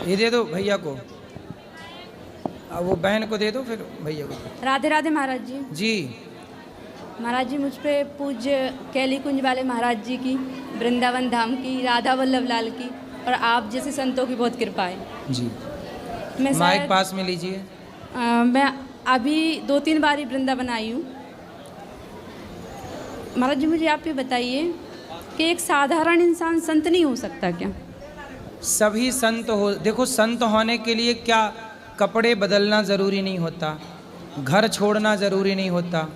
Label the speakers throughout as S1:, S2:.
S1: ये दे दो भैया को, अब वो बहन को दे दो, फिर भैया को।
S2: राधे राधे महाराज जी।
S1: जी
S2: महाराज जी, मुझ पे पूज्य कैली कुंज वाले महाराज जी की, वृंदावन धाम की, राधा वल्लभ लाल की और आप जैसे संतों की बहुत कृपा है
S1: जी।
S2: मैं
S1: माइक पास में लीजिए।
S2: मैं अभी 2-3 बार ही वृंदावन आई हूँ। महाराज जी, मुझे आप ये बताइए कि एक साधारण इंसान संत नहीं हो सकता क्या?
S1: सभी संत हो, देखो संत होने के लिए क्या कपड़े बदलना ज़रूरी नहीं होता, घर छोड़ना ज़रूरी नहीं होता,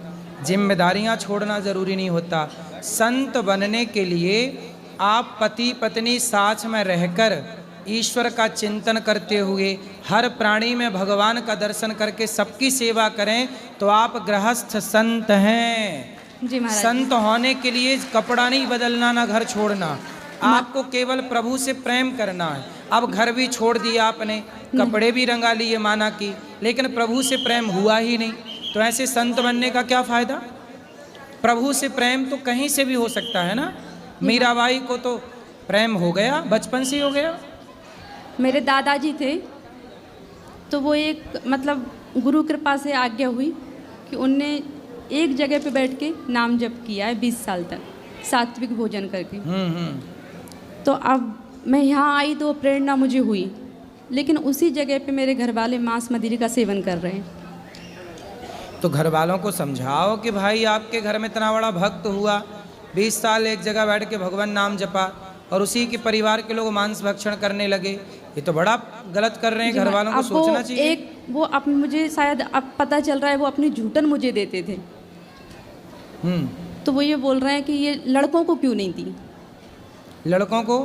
S1: जिम्मेदारियां छोड़ना ज़रूरी नहीं होता। संत बनने के लिए आप पति पत्नी साथ में रहकर ईश्वर का चिंतन करते हुए हर प्राणी में भगवान का दर्शन करके सबकी सेवा करें तो आप गृहस्थ संत हैं।
S2: जी महाराज।
S1: संत होने के लिए कपड़ा नहीं बदलना, ना घर छोड़ना, आपको केवल प्रभु से प्रेम करना है। अब घर भी छोड़ दिया आपने, कपड़े भी रंगा लिए माना कि, लेकिन प्रभु से प्रेम हुआ ही नहीं, तो ऐसे संत बनने का क्या फायदा? प्रभु से प्रेम तो कहीं से भी हो सकता है ना। मीराबाई को तो प्रेम हो गया, बचपन से हो गया।
S2: मेरे दादाजी थे तो वो एक मतलब गुरु कृपा से आज्ञा हुई कि उनने एक जगह पे बैठ के नाम जप किया है 20 साल तक, सात्विक भोजन करके। तो अब मैं यहाँ आई तो प्रेरणा मुझे हुई, लेकिन उसी जगह पे मेरे घर वाले मांस मदिरा का सेवन कर रहे हैं।
S1: तो घर वालों को समझाओ कि भाई आपके घर में इतना बड़ा भक्त हुआ, 20 साल एक जगह बैठ के भगवान नाम जपा और उसी के परिवार के लोग मांस भक्षण करने लगे, ये तो बड़ा गलत कर रहे हैं। घर वालों को सोचना चाहिए।
S2: वो मुझे शायद अब पता चल रहा है, वो अपनी झूठन मुझे देते थे। तो वो ये बोल रहे हैं कि ये लड़कों को क्यों नहीं दी,
S1: लड़कों को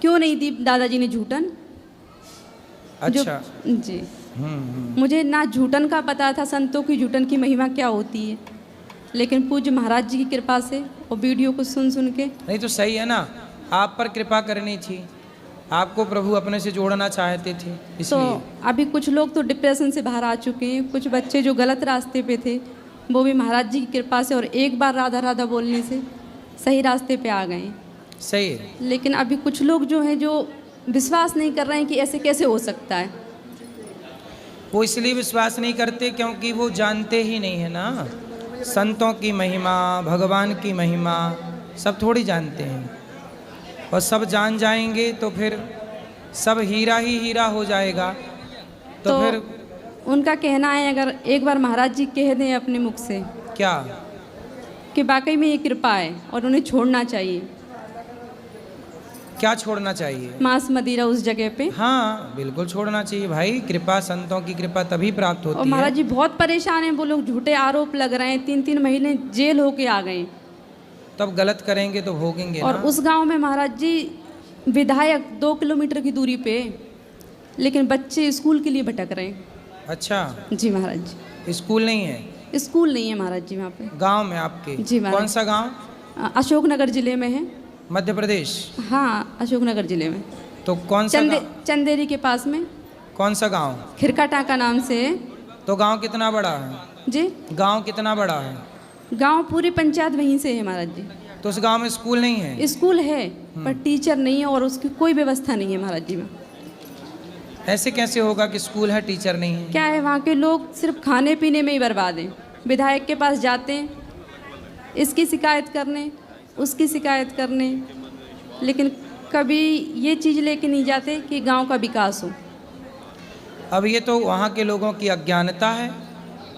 S2: क्यों नहीं दी दादाजी ने झूठन।
S1: अच्छा
S2: जी। मुझे ना झूठन का पता था, संतों की झूठन की महिमा क्या होती है, लेकिन पूज्य महाराज जी की कृपा से और वीडियो को सुन के।
S1: नहीं तो सही है ना, आप पर कृपा करनी थी, आपको प्रभु अपने से जोड़ना चाहते थे, इसलिए।
S2: तो अभी कुछ लोग तो डिप्रेशन से बाहर आ चुके हैं, कुछ बच्चे जो गलत रास्ते पे थे वो भी महाराज जी की कृपा से और एक बार राधा राधा बोलने से सही रास्ते पे आ गए हैं।
S1: सही है।
S2: लेकिन अभी कुछ लोग जो हैं जो विश्वास नहीं कर रहे हैं कि ऐसे कैसे हो सकता है।
S1: वो इसलिए विश्वास नहीं करते क्योंकि वो जानते ही नहीं है ना, संतों की महिमा, भगवान की महिमा सब थोड़ी जानते हैं। और सब जान जाएंगे तो फिर सब हीरा ही हीरा हो जाएगा। तो फिर
S2: उनका कहना है, अगर एक बार महाराज जी कह दें अपने मुख से
S1: क्या
S2: कि वाकई में ये कृपा है और उन्हें छोड़ना चाहिए।
S1: क्या छोड़ना चाहिए?
S2: मांस मदिरा उस जगह पे।
S1: हाँ बिल्कुल छोड़ना चाहिए भाई, कृपा संतों की कृपा तभी प्राप्त होती है।
S2: और महाराज जी बहुत परेशान हैं, वो लोग झूठे आरोप लग रहे हैं, 3-3 महीने जेल होके आ गए।
S1: तब गलत करेंगे तो भोगेंगे
S2: और
S1: ना।
S2: उस गांव में महाराज जी विधायक 2 किलोमीटर की दूरी पे, लेकिन बच्चे स्कूल के लिए भटक रहे हैं।
S1: अच्छा
S2: जी महाराज जी।
S1: स्कूल नहीं है?
S2: स्कूल नहीं है महाराज जी वहाँ पे।
S1: गांव में आपके?
S2: जी महाराज।
S1: कौन सा गांव?
S2: अशोकनगर जिले में है।
S1: मध्य प्रदेश?
S2: हाँ अशोकनगर जिले में।
S1: तो कौन सा
S2: चंदेरी के पास में।
S1: कौन सा गांव?
S2: खिरका टाका नाम से है।
S1: तो गांव कितना बड़ा है?
S2: जी
S1: गांव कितना बड़ा है?
S2: गांव पूरी पंचायत वहीं से है महाराज जी।
S1: तो उस गांव में स्कूल नहीं है?
S2: स्कूल है पर टीचर नहीं है और उसकी कोई व्यवस्था नहीं है महाराज जी में।
S1: ऐसे कैसे होगा कि स्कूल है टीचर नहीं है?
S2: क्या है, वहाँ के लोग सिर्फ खाने पीने में ही बर्बाद हैं। विधायक के पास जाते हैं इसकी शिकायत करने, उसकी शिकायत करने, लेकिन कभी ये चीज़ लेके नहीं जाते कि गांव का विकास हो।
S1: अब ये तो वहाँ के लोगों की अज्ञानता है,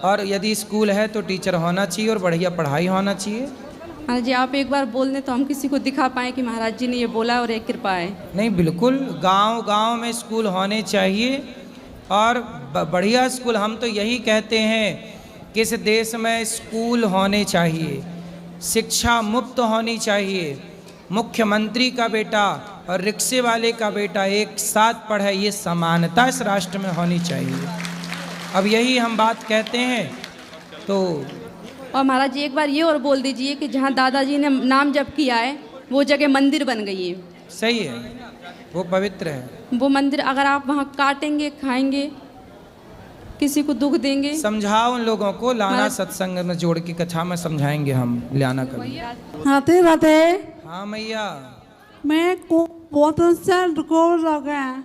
S1: और यदि स्कूल है तो टीचर होना चाहिए और बढ़िया पढ़ाई होना चाहिए।
S2: हाँ जी, आप एक बार बोल दें तो हम किसी को दिखा पाएँ कि महाराज जी ने ये बोला और एक कृपा है।
S1: नहीं बिल्कुल, गांव गांव में स्कूल होने चाहिए और बढ़िया स्कूल। हम तो यही कहते हैं कि इस देश में स्कूल होने चाहिए, शिक्षा मुफ्त होनी चाहिए, मुख्यमंत्री का बेटा और रिक्शे वाले का बेटा एक साथ पढ़े, ये समानता इस राष्ट्र में होनी चाहिए। अब यही हम बात कहते हैं। तो
S2: और महाराज जी एक बार ये और बोल दीजिए कि जहाँ दादाजी ने नाम जप किया है वो जगह मंदिर बन गई है।
S1: सही है, वो पवित्र है।
S2: वो मंदिर अगर आप वहाँ काटेंगे, खाएंगे, किसी को दुख देंगे।
S1: समझाओ उन लोगों को, लाना सत्संग में जोड़ के कथा में समझाएंगे हम, लाना कभी।
S3: राधे राधे।
S1: हाँ मैया।
S3: मैं बहुत अच्छा रिकॉर्ड हो गया।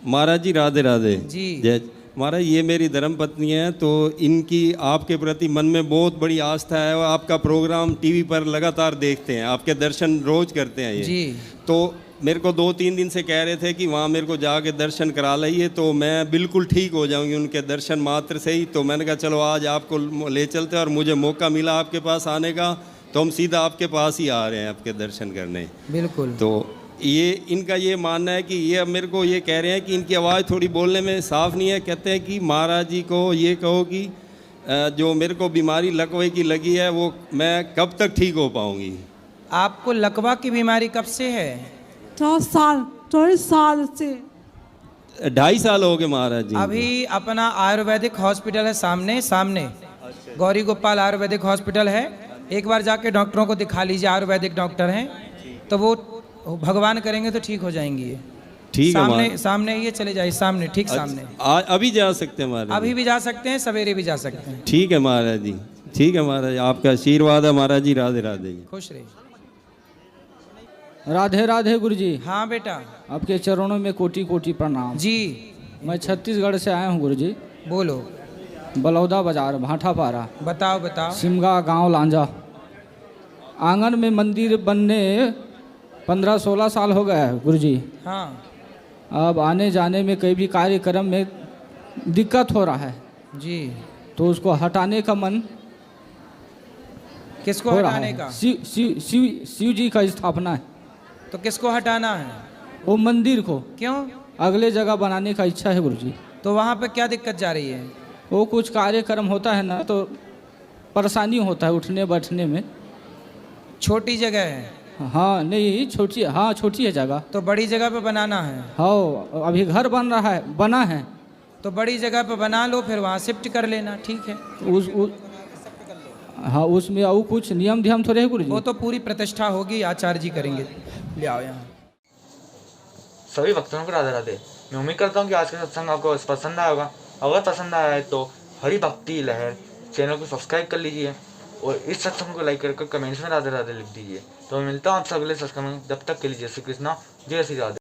S3: महाराज जी राधे राधे
S1: जी।
S3: जय। महाराज ये मेरी धर्म पत्नी है, तो इनकी आपके प्रति मन में बहुत बड़ी आस्था है और आपका प्रोग्राम टीवी पर लगातार देखते हैं, आपके दर्शन रोज करते हैं ये
S1: जी।
S3: तो मेरे को 2-3 दिन से कह रहे थे कि वहाँ मेरे को जाके दर्शन करा लाइए, तो मैं बिल्कुल ठीक हो जाऊंगी उनके दर्शन मात्र से ही। तो मैंने कहा चलो आज आपको ले चलते हैं, और मुझे मौका मिला आपके पास आने का, तो हम सीधा आपके पास ही आ रहे हैं आपके दर्शन करने।
S1: बिल्कुल।
S3: तो ये इनका ये मानना है कि ये अब मेरे को ये कह रहे हैं कि इनकी आवाज़ थोड़ी बोलने में साफ नहीं है। कहते हैं कि महाराज जी को ये कहो कि जो मेरे को बीमारी लकवे की लगी है वो मैं कब तक ठीक हो पाऊंगी।
S1: आपको लकवा की बीमारी कब से है?
S4: 24 साल से।
S3: 2.5 साल हो गए महाराज जी।
S1: अभी अपना आयुर्वेदिक हॉस्पिटल है सामने गौरी गोपाल आयुर्वेदिक हॉस्पिटल है, एक बार जाके डॉक्टरों को दिखा लीजिए, आयुर्वेदिक डॉक्टर हैं, तो वो भगवान करेंगे तो ठीक हो जाएंगी ये।
S3: ठीक है
S1: सामने सामने ये चले जाइए, सामने ठीक सामने।
S3: अभी जा सकते हैं महाराज?
S1: अभी भी जा सकते हैं, सवेरे भी जा सकते हैं।
S3: ठीक है महाराज जी, ठीक है महाराज, आपका आशीर्वाद है महाराज जी। राधे राधे जी।
S1: खुश रहिए।
S5: राधे राधे गुरु जी।
S1: हाँ बेटा।
S5: आपके चरणों में कोटि कोटि प्रणाम
S1: जी।
S5: मैं छत्तीसगढ़ से आया हूँ गुरु जी।
S1: बोलो।
S5: बलौदा बाजार भाटापारा।
S1: बताओ बताओ।
S5: सिमगा गांव लांजा। आंगन में मंदिर बनने 15-16 साल हो गया है गुरु जी।
S1: हाँ।
S5: अब आने जाने में कई भी कार्यक्रम में दिक्कत हो रहा है
S1: जी।
S5: तो उसको हटाने का मन
S1: किसको
S5: हो रहा
S1: हटाने
S5: है।
S1: का?
S5: शिव जी का स्थापना है,
S1: तो किसको हटाना है?
S5: वो मंदिर को
S1: क्यों?
S5: अगले जगह बनाने का इच्छा है गुरु जी।
S1: तो वहाँ पे क्या दिक्कत जा रही है?
S5: वो कुछ कार्यक्रम होता है ना, तो परेशानी होता है उठने बैठने में।
S1: छोटी जगह है।
S5: हाँ नहीं छोटी, हाँ छोटी है जगह।
S1: तो बड़ी जगह पे बनाना है।
S5: हाँ अभी घर बना है।
S1: तो बड़ी जगह पे बना लो, फिर वहाँ शिफ्ट कर लेना, ठीक है।
S5: हाँ उसमें और कुछ नियम ध्यान थोड़े है गुरु जी।
S1: वो तो पूरी प्रतिष्ठा होगी, आचार्य जी करेंगे। ले आओ यहाँ।
S6: सभी भक्तों को राधे राधे। मैं उम्मीद करता हूँ कि आज का सत्संग आपको पसंद आया होगा। अगर पसंद आया है तो हरि भक्ति लहर चैनल को सब्सक्राइब कर लीजिए और इस सत्संग को लाइक करके कमेंट्स में राधे राधे लिख दीजिए। तो मैं मिलता हूँ आपसे अगले सत्संग में, जब तक के लिए जय श्री कृष्णा, जय श्री राधे।